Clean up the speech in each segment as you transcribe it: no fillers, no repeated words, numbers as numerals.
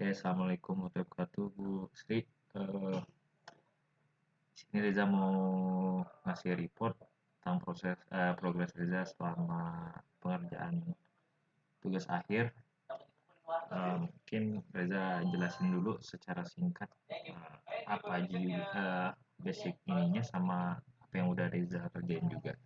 Oke, assalamualaikum warahmatullahi wabarakatuh, Bu Sri. Sini Reza mau ngasih report tentang progres Reza selama pengerjaan tugas akhir. Mungkin Reza jelasin dulu secara singkat apa aja basic ininya sama apa yang udah Reza kerjain juga.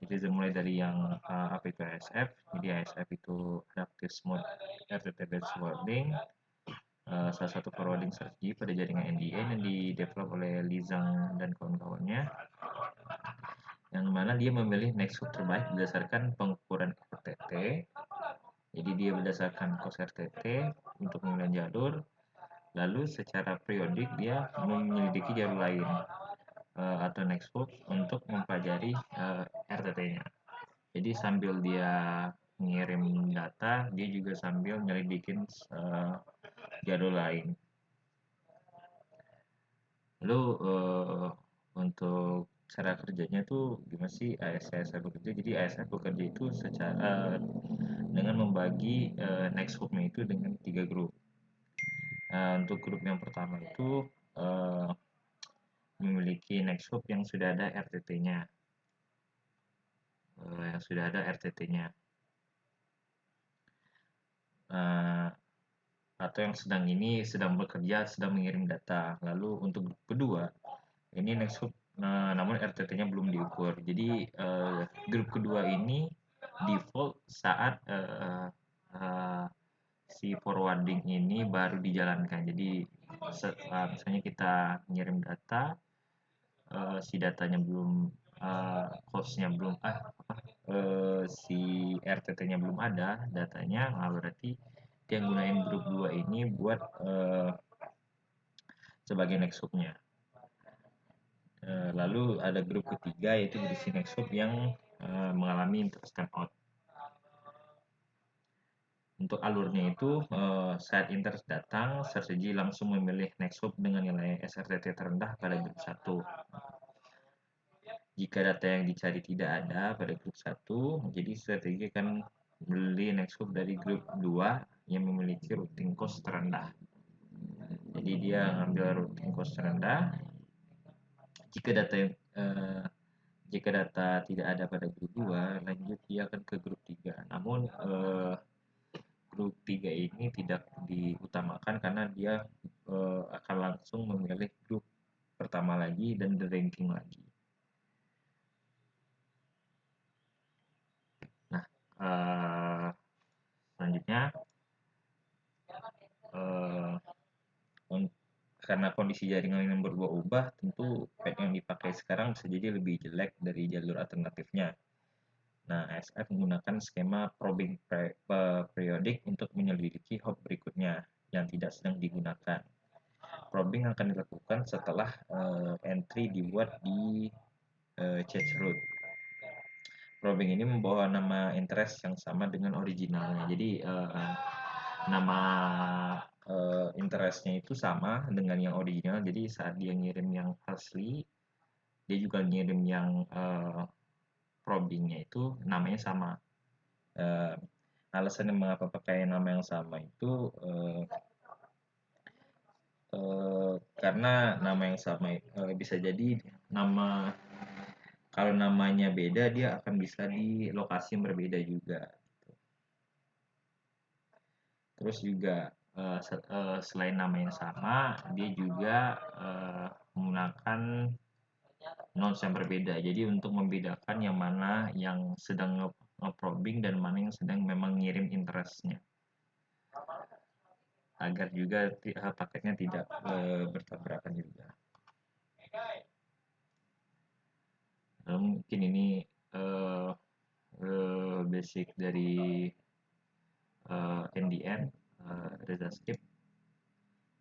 Jadi Reza mulai dari yang apa itu ASF. Jadi ASF itu Adaptive Smooth RTT Based Forwarding. Salah satu forwarding strategi pada jaringan NDN yang di-develop oleh Lizang dan kawan-kawannya, yang mana dia memilih next hop terbaik berdasarkan pengukuran RTT. Jadi dia berdasarkan cost RTT untuk pemilihan jalur, lalu secara periodik dia menyelidiki jalur lain atau next hop untuk mempelajari RTT-nya. Jadi sambil dia ngirim data, dia juga sambil nyelidikin jalur lain. Lalu untuk cara kerjanya tuh gimana sih ASF bekerja? Jadi ASF bekerja itu secara dengan membagi next hop-nya itu dengan 3 grup. Untuk grup yang pertama itu memiliki next hop yang sudah ada RTT-nya, atau yang sedang bekerja, sedang mengirim data. Lalu untuk grup kedua, ini next hop namun RTT-nya belum diukur. Jadi grup kedua ini default saat si forwarding ini baru dijalankan. Jadi misalnya kita ngirim data, si datanya belum hostnya belum si RTT-nya belum ada datanya, berarti dia gunain grup 2 ini buat sebagai next hop-nya. Lalu ada grup ketiga yaitu berisi next hop yang mengalami interest timeout. Untuk alurnya itu saat interest datang, strategi langsung memilih next hop dengan nilai SRTT terendah pada grup 1. Jika data yang dicari tidak ada pada grup 1, jadi strategi akan beli next hop dari grup 2 yang memiliki routing cost terendah. Jadi dia ngambil routing cost terendah. Jika data tidak ada pada grup 2, lanjut dia akan ke grup 3. Namun grup 3 ini tidak diutamakan karena dia akan langsung memilih grup pertama lagi dan the ranking lagi. Nah, selanjutnya karena kondisi jaringan yang berubah-ubah, tentu pad yang dipakai sekarang bisa jadi lebih jelek dari jalur alternatifnya. Nah, ASF menggunakan skema probing periodik untuk menyelidiki hop berikutnya yang tidak sedang digunakan. Probing akan dilakukan setelah entry dibuat di change route. Probing ini membawa nama interest yang sama dengan originalnya. Jadi nama interestnya itu sama dengan yang original. Jadi saat dia ngirim yang asli, dia juga ngirim yang probingnya itu namanya sama. Alasan mengapa pakai nama yang sama itu karena nama yang sama bisa jadi kalau namanya beda dia akan bisa di lokasi yang berbeda juga. Terus juga selain nama yang sama, dia juga menggunakan nonce yang berbeda. Jadi untuk membedakan yang mana yang sedang nge-probing dan mana yang sedang memang ngirim interestnya, agar juga paketnya tidak bertabrakan juga. Lalu mungkin ini basic dari NDN Reza skip.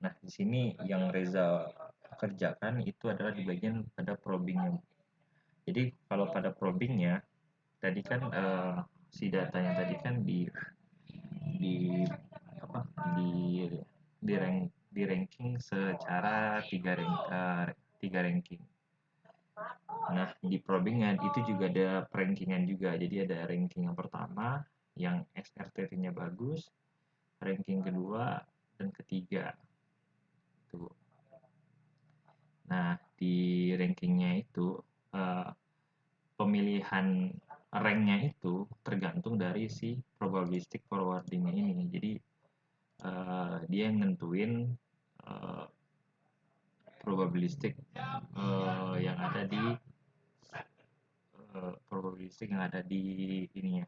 Nah, di sini yang Reza kerjakan itu adalah di bagian pada probingnya. Jadi kalau pada probingnya tadi kan si datanya tadi kan di ranking secara tiga ranking. Nah, di probingnya itu juga ada rankingan juga. Jadi ada ranking yang pertama yang SRTT-nya bagus, ranking kedua dan ketiga itu. Nah, di rankingnya itu pemilihan ranknya itu tergantung dari si probabilistic forwardingnya ini. Jadi dia yang nentuin probabilistik yang ada di probabilistik yang ada di ininya,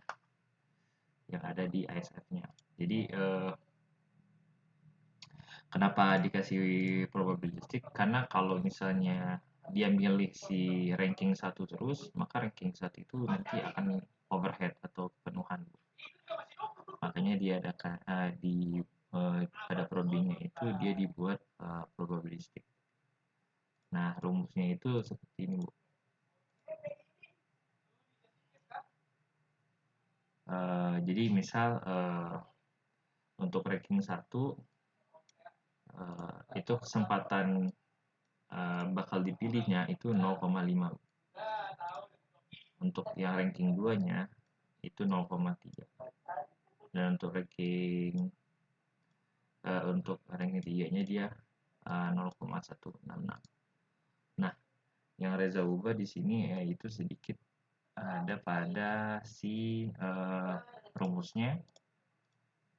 yang ada di ISF-nya. Jadi kenapa dikasih probabilistik? Karena kalau misalnya dia milih si ranking 1 terus, maka ranking 1 itu nanti akan overhead atau penuhan. Makanya dia ada di pada probingnya itu dia dibuat probabilistik. Nah, rumusnya itu seperti ini, Bu. Jadi misal untuk ranking 1 itu kesempatan bakal dipilihnya itu 0,5. Untuk yang ranking 2-nya itu 0,3. Dan untuk ranking 3-nya dia 0,166. Nah, yang Reza ubah di sini itu sedikit ada pada si rumusnya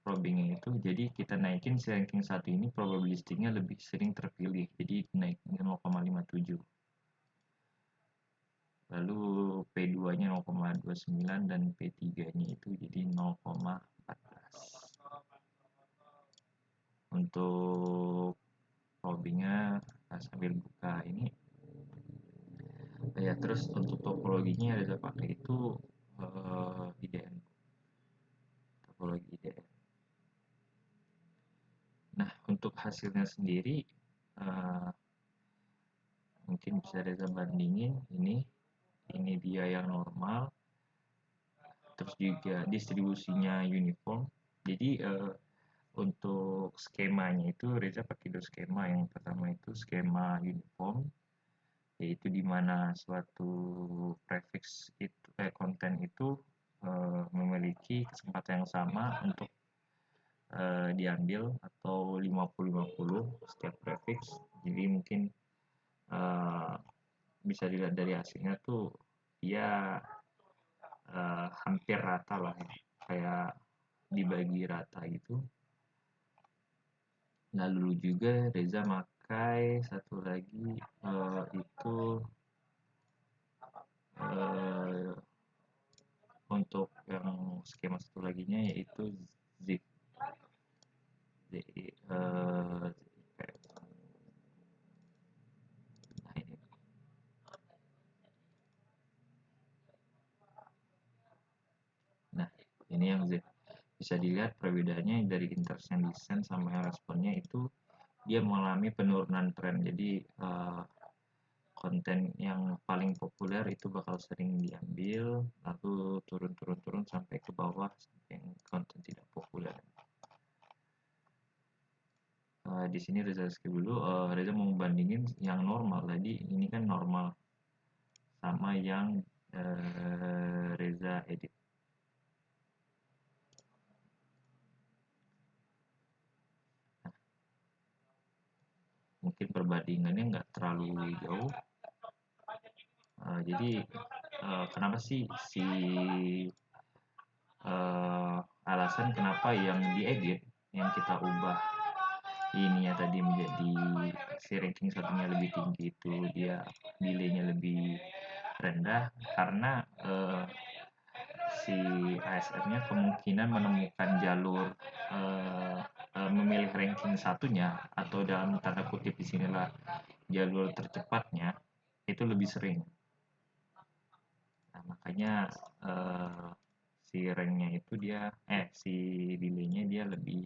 probingnya itu. Jadi kita naikin si ranking 1 ini probabilistiknya lebih sering terpilih, jadi naikin 0,57. Lalu P2 nya 0,29 dan P3 nya itu jadi 0,14. Untuk probingnya sambil buka ini ya. Terus untuk topologinya ada pakai itu IDN, topologi IDN. Nah, untuk hasilnya sendiri mungkin bisa Reza bandingin ini dia yang normal, terus juga distribusinya uniform. Jadi untuk skemanya itu Reza pakai 2 skema. Yang pertama itu skema uniform, yaitu dimana suatu prefix itu konten itu memiliki kesempatan yang sama untuk diambil atau 50-50 setiap prefix. Jadi mungkin bisa dilihat dari hasilnya tuh dia hampir rata lah ya, kayak dibagi rata gitu. Lalu juga Reza pakai satu lagi itu untuk yang skema satu laginya yaitu zip. Nah, ini yang zip. Bisa dilihat perbedaannya dari interest yang descent sama yang responnya itu dia mengalami penurunan tren. Jadi konten yang paling populer itu bakal sering diambil, lalu turun sampai ke bawah sampai yang konten tidak populer. Di sini Reza skip dulu. Reza mau bandingin yang normal tadi. Ini kan normal sama yang Reza edit. Mungkin perbandingannya nggak terlalu jauh. Jadi kenapa sih alasan kenapa yang diedit, yang kita ubah ini ya tadi menjadi si ranking satunya lebih tinggi itu dia delaynya lebih rendah karena si ASR-nya kemungkinan menemukan jalur memilih ranking satunya atau dalam tanda kutip di sinilah jalur tercepatnya itu lebih sering. Nah, makanya si ranknya itu dia si delaynya dia lebih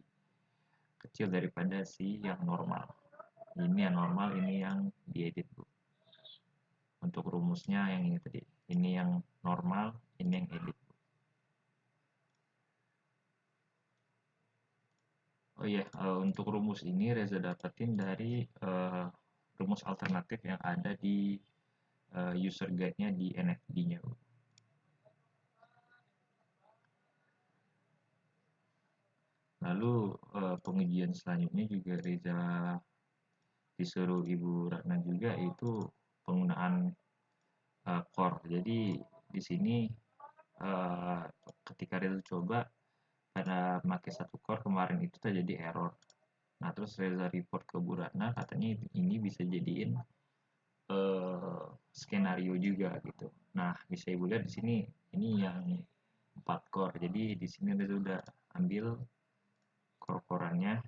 kecil daripada si yang normal. Ini yang normal, ini yang diedit, Bu. Untuk rumusnya yang ini tadi. Ini yang normal, ini yang edit. Oh iya, untuk rumus ini Reza dapetin dari rumus alternatif yang ada di user guide-nya di NFD-nya, Bu. Lalu pengujian selanjutnya juga Reza disuruh Ibu Ratna juga, itu penggunaan core. Jadi di sini ketika Reza coba pada pakai satu core kemarin itu terjadi error. Nah, terus Reza report ke Bu Ratna, katanya ini bisa jadiin skenario juga gitu. Nah, bisa Ibu lihat di sini ini yang 4 core. Jadi di sini Reza udah ambil core-corannya.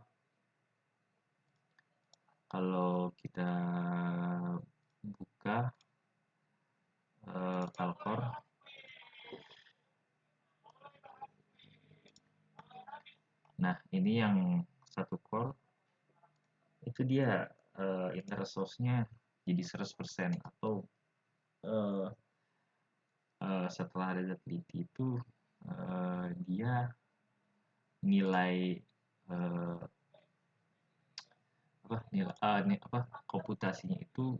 Kalau kita buka Calcore, nah ini yang satu core itu dia interest loss-nya jadi 100%, atau setelah ada teliti itu dia nilai komputasinya itu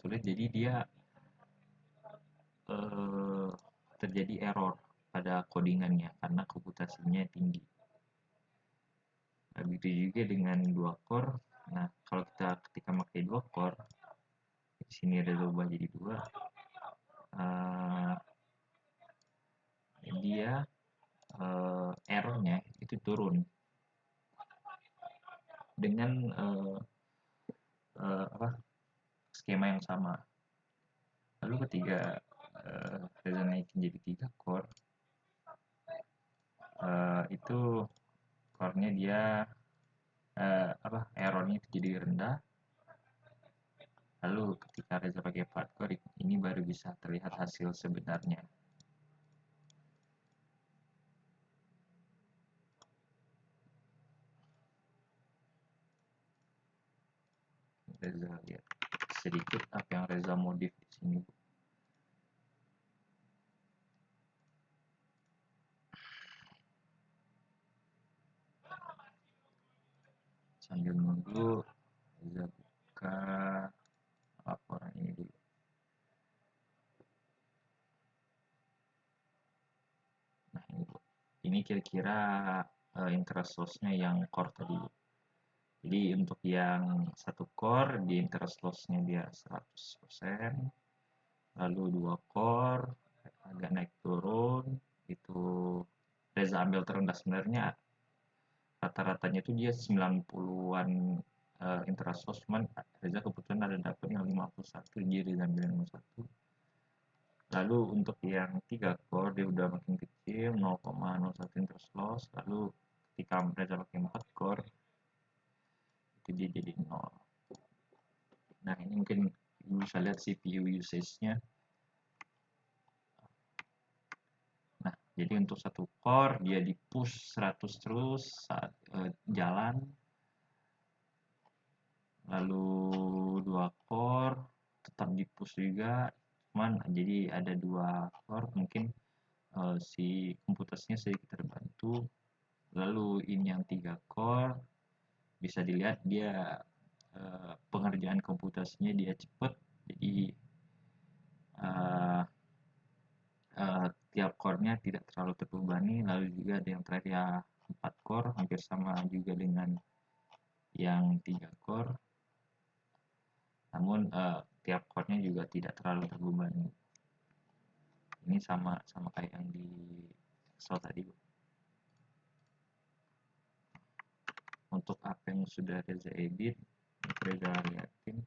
sulit, jadi dia terjadi error pada codingannya karena komputasinya tinggi. Nah, begitu juga dengan 2 core. Nah, kalau kita ketika pakai 2 core, di sini ada ubah jadi 2, dia errornya itu turun dengan skema yang sama. Lalu ketika Reza naikin jadi 3 core, itu core-nya dia errornya itu jadi rendah. Lalu ketika Reza pakai 4 core, ini baru bisa terlihat hasil sebenarnya. Reza lihat sedikit apa yang Reza modif di sini. Sambil nunggu Reza buka laporan ini dulu. Nah, ini kira-kira interest loss-nya yang core tadi. Jadi untuk yang satu core di interest loss-nya dia 100%, lalu 2 core agak naik turun, itu Reza ambil terendah sebenarnya rata-ratanya itu dia 90-an interest loss, cuman Reza kebetulan ada dapat yang 51, jadi Reza ambil 51. Lalu untuk yang 3 core dia udah makin kecil, 0,01 interest loss. Lalu ketika Reza pakai 4 core itu dia jadi 0. Nah, ini mungkin bisa lihat CPU usage-nya. Nah, jadi untuk satu core dia di push 100 terus saat jalan. Lalu 2 core tetap di push juga, cuman jadi ada 2 core mungkin si komputasinya sedikit terbantu. Lalu ini yang 3 core bisa dilihat dia pengerjaan komputasinya dia cepat, jadi tiap core-nya tidak terlalu terbebani. Lalu juga ada yang terakhir ya 4 core, hampir sama juga dengan yang 3 core, namun tiap core-nya juga tidak terlalu terbebani. Ini sama kayak yang di Excel tadi. Untuk apa yang sudah Reza edit, Reza liatin.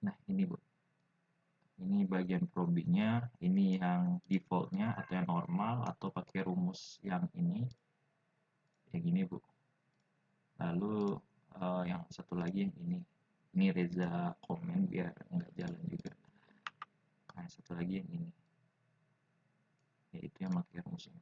Nah, ini Bu, ini bagian probingnya, ini yang defaultnya atau yang normal, atau pakai rumus yang ini kayak gini Bu. Lalu yang satu lagi yang ini Reza komen biar nggak jalan juga. Nah, satu lagi yang ini, yaitu yang pakai rumus ini.